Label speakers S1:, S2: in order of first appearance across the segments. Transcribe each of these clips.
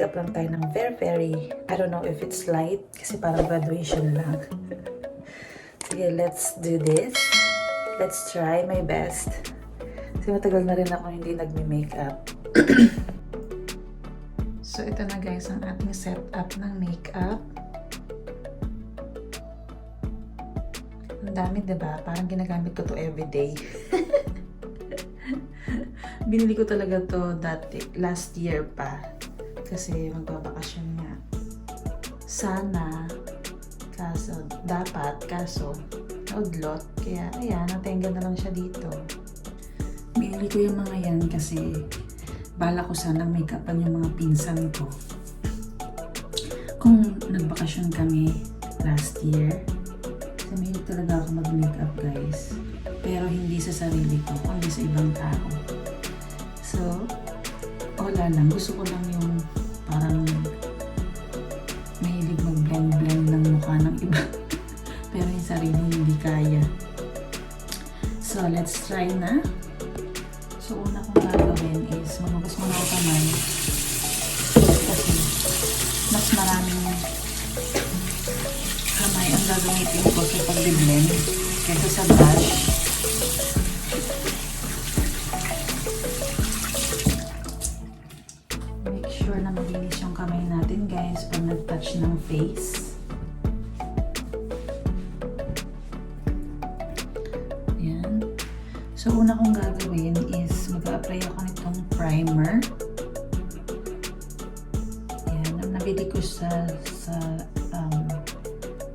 S1: Mag-makeup lang tayo ng very, I don't know if it's light, kasi parang graduation lang. Sige, let's do this. Let's try my best. Kasi matagal na rin ako hindi nagme-makeup. So, ito na guys ang ating setup ng makeup. Ang dami, diba? Parang ginagamit ko to everyday. Binili ko talaga to last year pa. Kasi magbabakasyon nga. Sana, kaso, naudlot. Kaya, ayan, natengga na lang siya dito. Binili ko yung mga yan kasi bala ko sanang make-upan yung mga pinsan ko. Kung nagbakasyon kami last year, kasi mahilig talaga ako mag-makeup guys. Pero hindi sa sarili ko, kundi sa ibang tao. So, wala lang. Gusto ko lang yung parang mahilig mag-blend-blend ng mukha ng iba. Pero yung sarili hindi kaya. So, let's try na. So, una kong gagawin is magugas muna ako kamay. Kasi mas maraming kamay ang gagamitin ko sa pag-blend kaysa sa brush. Make sure na malinis yung kamay natin guys pag nag-touch ng face. So, una kong gagawin is mag-a-apply ako nitong primer. Ayan, ang nabili ko sa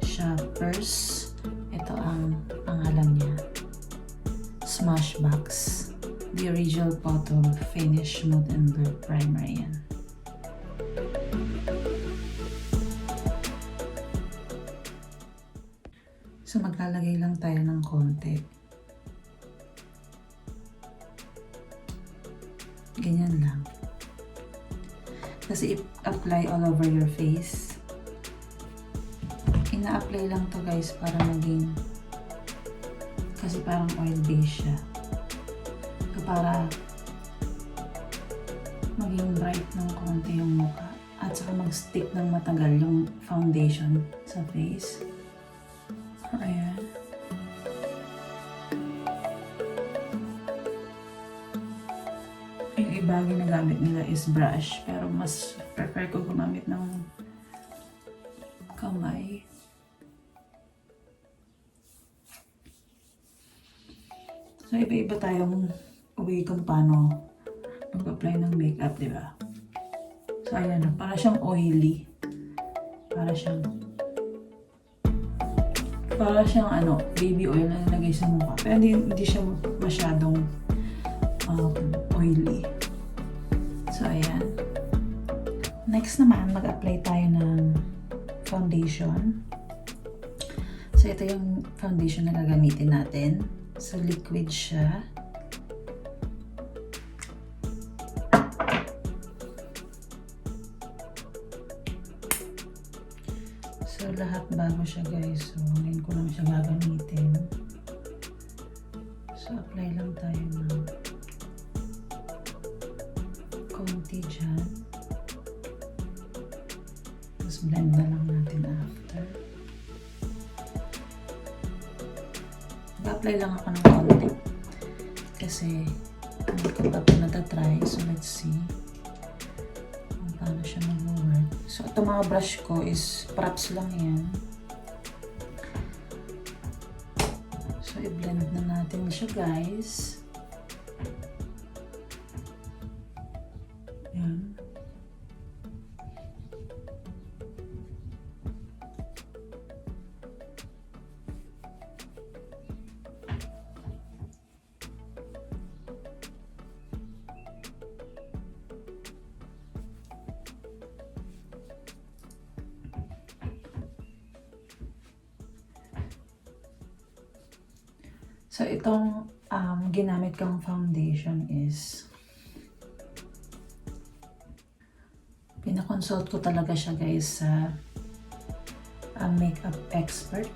S1: Shoppers. Ito ang pangalan niya. Smashbox. The Original Bottle Finish Smooth and Blur Primer. Ayan. So, maglalagay lang tayo ng konti. Ganyan lang. Kasi i-apply all over your face. Ina-apply lang to guys para maging, kasi parang oil base siya. Para maging bright ng konti yung mukha. At saka mag-stick ng matagal yung foundation sa face. Ayan. Yung iba ginagamit nila is brush, pero mas prefer ko gumamit ng kamay. So, iba-iba tayong way kung paano mag-apply ng makeup, di ba? So, ayan na. Para siyang oily. Para siyang baby oil na nilagay sa mukha. Pero hindi siya masyadong oily. So, ayan. Next naman, mag-apply tayo ng foundation. So, ito yung foundation na gagamitin natin. So, liquid siya. So, lahat bago siya guys. So, ngayon ko lang siya gagamitin. So, apply lang tayo ng konti dyan. Tapos, blend na lang natin after. Mag-apply lang ako ng konti. Kasi, hindi ko pa ito natatry. So, let's see kung paano siya mag-work. So, itong mga brush ko is props lang yan. So, i-blend na natin siya guys. Yan. So, itong ginamit kong foundation is pinakonsult ko talaga siya guys sa makeup expert.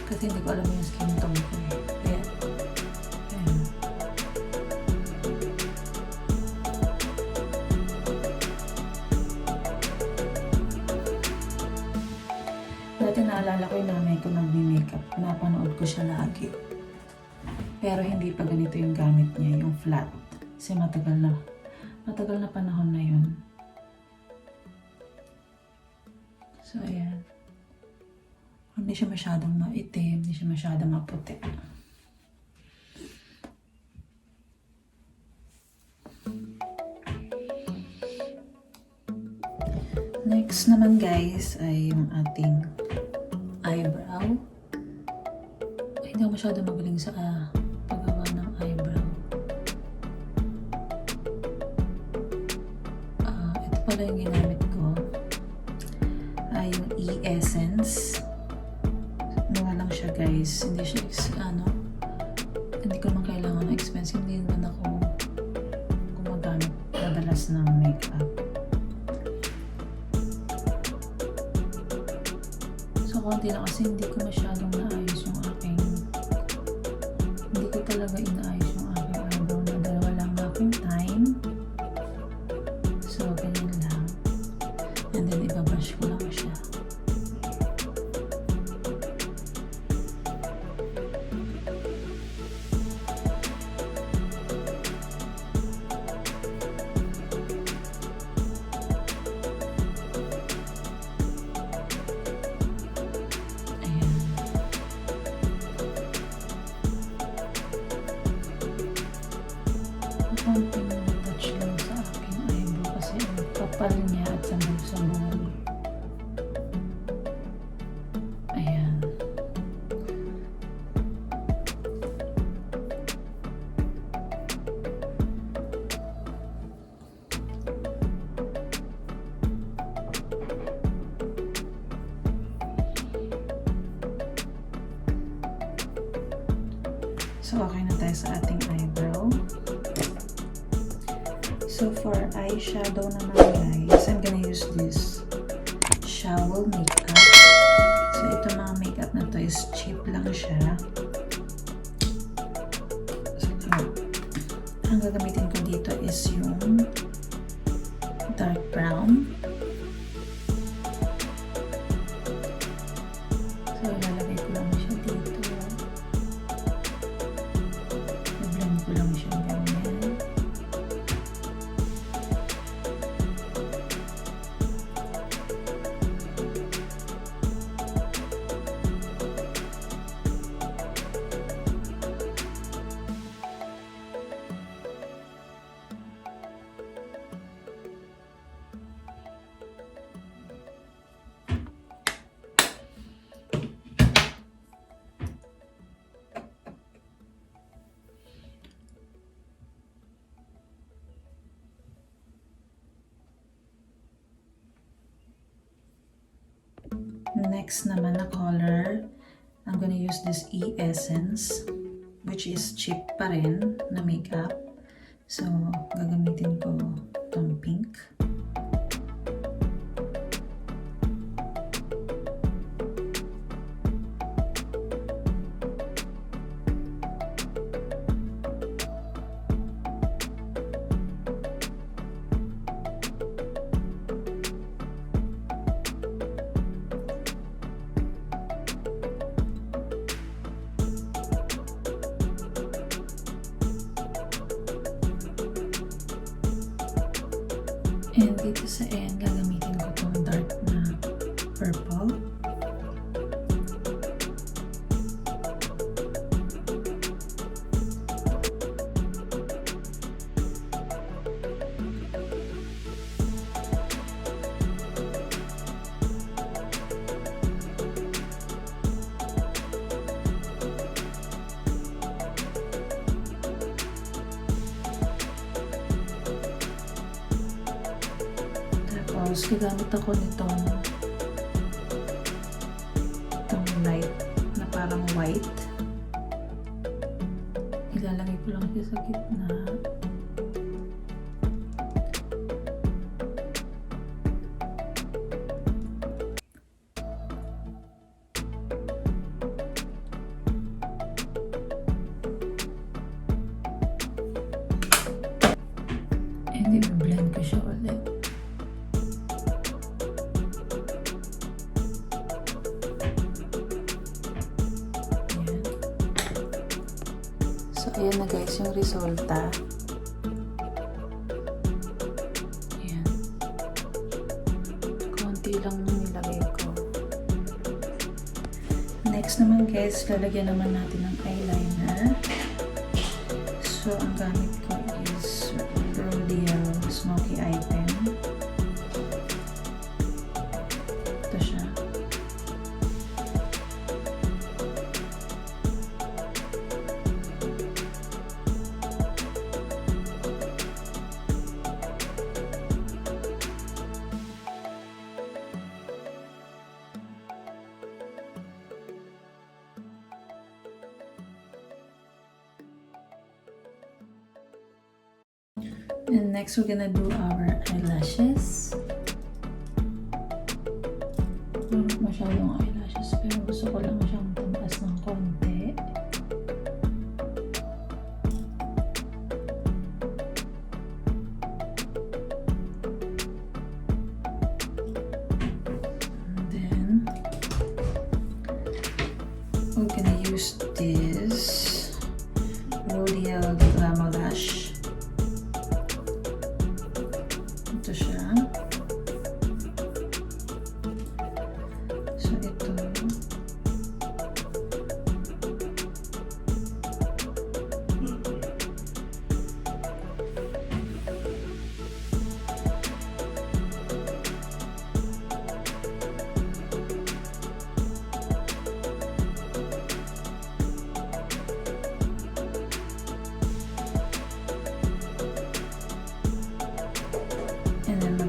S1: Kasi hindi ko alam yung skin tone ko eh. Kaya naalala ko yung nanay ko nagme-makeup. Napanood ko siya lagi. Pero hindi pa ganito yung gamit niya, yung flat. Kasi matagal na panahon na yun. So, ayan. Hindi siya masyadong maitim, hindi siya masyadong maputi. Next naman guys ay yung ating eyebrow. Ay, hindi ako masyado magaling sa paggawa ng eyebrow. Ito pala yung ginamit ko. Ay, yung E-Essence. Mura lang siya guys. Hindi siya, hindi ko naman kailangan ng expensive. Hindi naman ako gumagamit madalas ng makeup. So, konti lang kasi hindi ko masyadong naayos yung aking, hindi ko talaga inaayos yung aking eyebrow na dalawa lang na aking time. So, ganyan lang. And then, ibabrush ko lang siya. Konting touch lang sa aking eyebrow kasi ang kapal niya at sabog-sabog. Ayan. So, okay na tayo sa ating eyebrow. So for eyeshadow naman guys, I'm gonna use this shower makeup. So ito mga makeup na to is cheap lang siya. So, ang gagamitin ko dito is yung dark brown. So ilalagay ko lang siya dito. I-blend ko lang siya ganyan. Next naman na color, I'm gonna use this E-Essence, which is cheap pa rin na makeup. So, gagamitin ko itong pink. And dito sa end, gagamitin ko itong dark na purple. Tapos, gagamit ako nitong light na parang white. Ilalagay ko lang siya sa gitna. And i-blend ko siya ulit. ayan na guys yung resulta. Ayan. Konti lang yung nilagay ko. Next naman guys, lalagyan naman natin ng eyeliner. So, ang gamit ko is L'Oreal Smoky Eye Pen. Ito siya. And next, we're gonna do our eyelashes. Masyadong eyelashes, pero gusto ko lang siyang tamas ng konti. And then, we're gonna use this L'Oreal Glamour Lash. Ito siya. So, ito.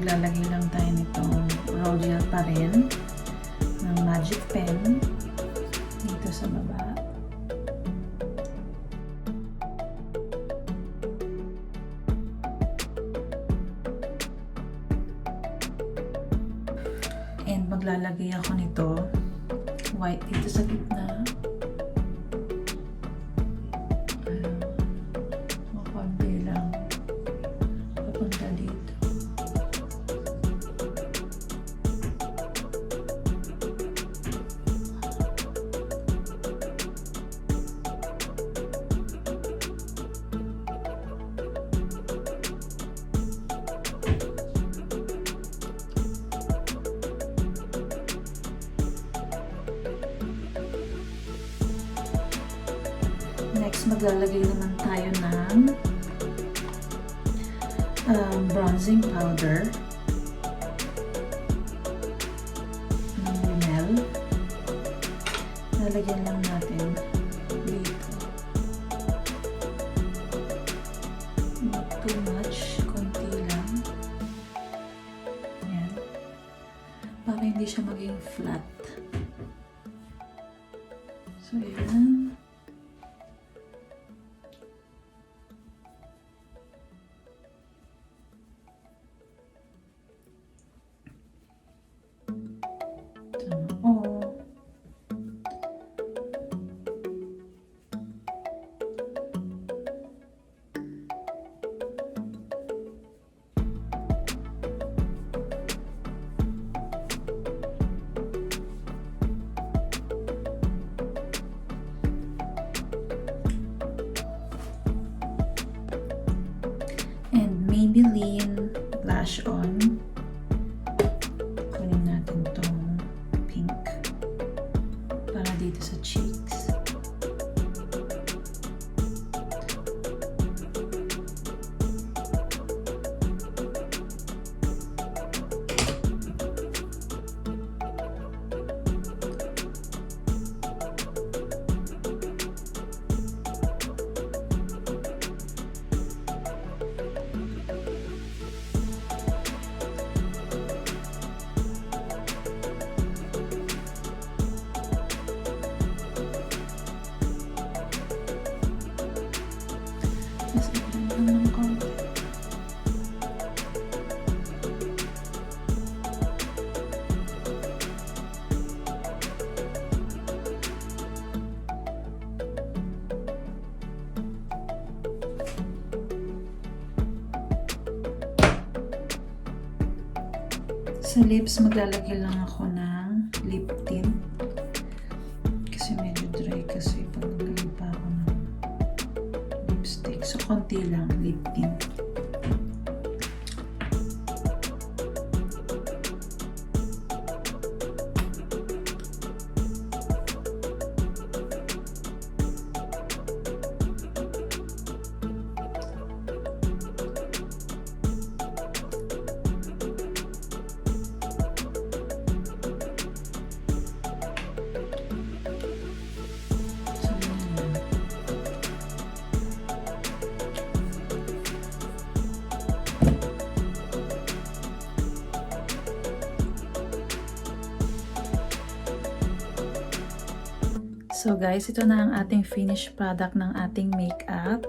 S1: Maglalagay lang tayo nitong L'Oreal pa rin ng Magic Pen dito sa baba. And maglalagay ako nito white dito sa gitna. Konti lang papunta dito. Next, maglalagay naman tayo ng bronzing powder ng Rimmel. Lalagyan lang natin dito. Not too much, konti lang. Ayan. Para hindi siya maging flat. So, ayan. Maybelline Blush On. Kunin natin tong pink para dito sa cheeks. Sa lips, maglalagay lang ako ng lip tint. Kasi medyo dry kasi pag naglagay pa ako ng lip So guys, ito na ang ating finished product ng ating makeup.